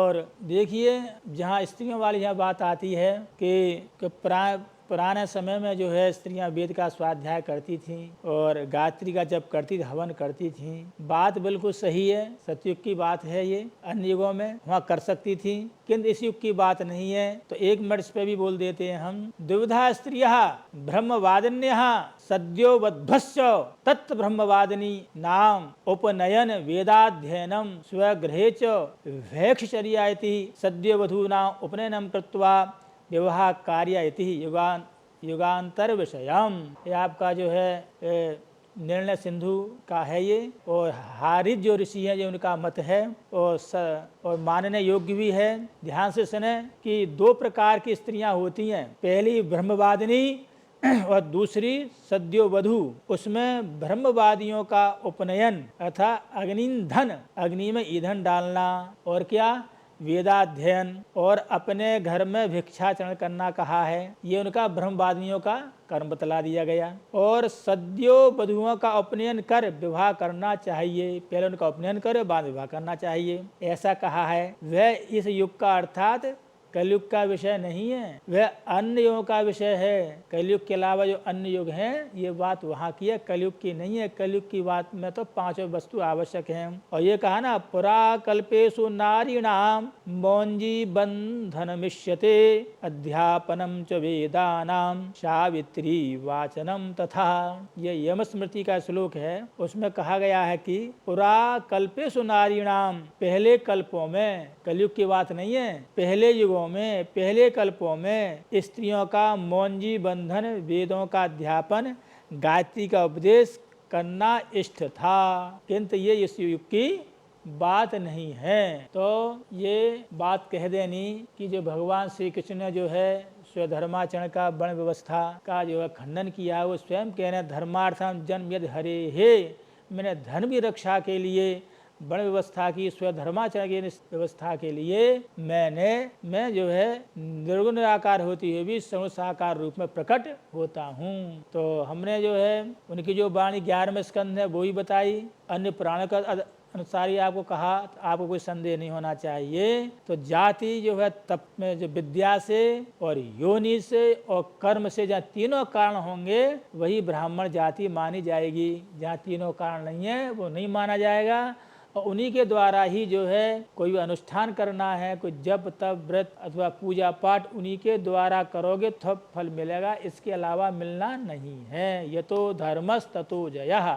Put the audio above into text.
और देखिए जहाँ स्त्रियों वाली यहाँ बात आती है कि पुराने समय में जो है स्त्रियां वेद का स्वाध्याय करती थीं और गायत्री का जप करती थी, हवन करती थीं। बात बिल्कुल सही है, सतयुग की बात है। ये अन्य युगों में वहाँ कर सकती थी, किंतु इस युग की बात नहीं है। तो एक मिनट इस पे भी बोल देते हैं हम। द्विविधा स्त्रियः ब्रह्मवादिन्यः सद्यो बद्धश्च तत् ब्रह्मवादिनी नाम उपनयन वेदाध्ययनम स्वगृहे च वैक्षचर्या इति सद्यो वधूनां उपनयनम कृत्वा विवाह कार्य इति युगांतर विषयम। ये आपका जो है निर्णय सिंधु का है ये, और हारिज जो ऋषि हैं जो उनका मत है और मानने योग्य भी है। ध्यान से सुने कि दो प्रकार की स्त्रियां होती हैं, पहली ब्रह्मवादिनी और दूसरी सद्यो वधू। उसमें ब्रह्मवादियों का उपनयन अर्थात अग्निधन, अग्नि में ईंधन डालना, और क्या वेदाध्ययन और अपने घर में भिक्षाचरण करना कहा है। ये उनका ब्रह्मवादियों का कर्म बतला दिया गया। और सद्यो वधुओं का उपनयन कर विवाह करना चाहिए, पहले उनका उपनयन करे बाद विवाह करना चाहिए, ऐसा कहा है। वह इस युग का अर्थात कलयुग का विषय नहीं है, वह अन्य युगों का विषय है। कलयुग के अलावा जो अन्य युग हैं ये बात वहाँ की है, कलयुग की नहीं है। कलयुग की बात में तो पांचों वस्तु आवश्यक हैं। और ये कहा ना, पुरा कल्पेषु नारीणाम मौंजी बंधनमिष्यते अध्यापनम च वेदानाम सावित्री वाचनम तथा। ये यमस्मृति का श्लोक है, उसमें कहा गया है कि पुरा कल्पेषु नारीणाम, पहले कल्पों में, कलयुग की बात नहीं है, पहले युगों में, पहले कल्पों में स्त्रियों का मौंजी बंधन, वेदों का अध्यापन, गायत्री का उपदेश करना इष्ट था, किंतु ये इस युग की बात नहीं है। तो ये बात कह देनी कि जो भगवान श्री कृष्ण ने जो है स्वधर्माचरण का वर्ण व्यवस्था का जो है खंडन किया, वो स्वयं कह रहे धर्मार्थम जन्म यद हरे हे, मैंने धर्म की रक्षा के लिए वर्ण व्यवस्था की, स्वधर्माचरण की व्यवस्था के लिए मैं जो है निर्गुण निराकार होती हुई भी सगुण साकार रूप में प्रकट होता हूँ। तो हमने जो है उनकी जो वाणी 11वें स्कंद है वो ही बताई, अन्य पुराण का अनुसार ही आपको कहा, आपको कोई संदेह नहीं होना चाहिए। तो जाति जो है तप में जो विद्या से और योनि से और कर्म से जहाँ तीनों कारण होंगे वही ब्राह्मण जाति मानी जाएगी। जहाँ तीनों कारण नहीं है वो नहीं माना जाएगा। और उन्हीं के द्वारा ही जो है कोई भी अनुष्ठान करना है, कोई जप तप व्रत अथवा पूजा पाठ उन्हीं के द्वारा करोगे तो फल मिलेगा, इसके अलावा मिलना नहीं है। यतो धर्मस्ततो जयः।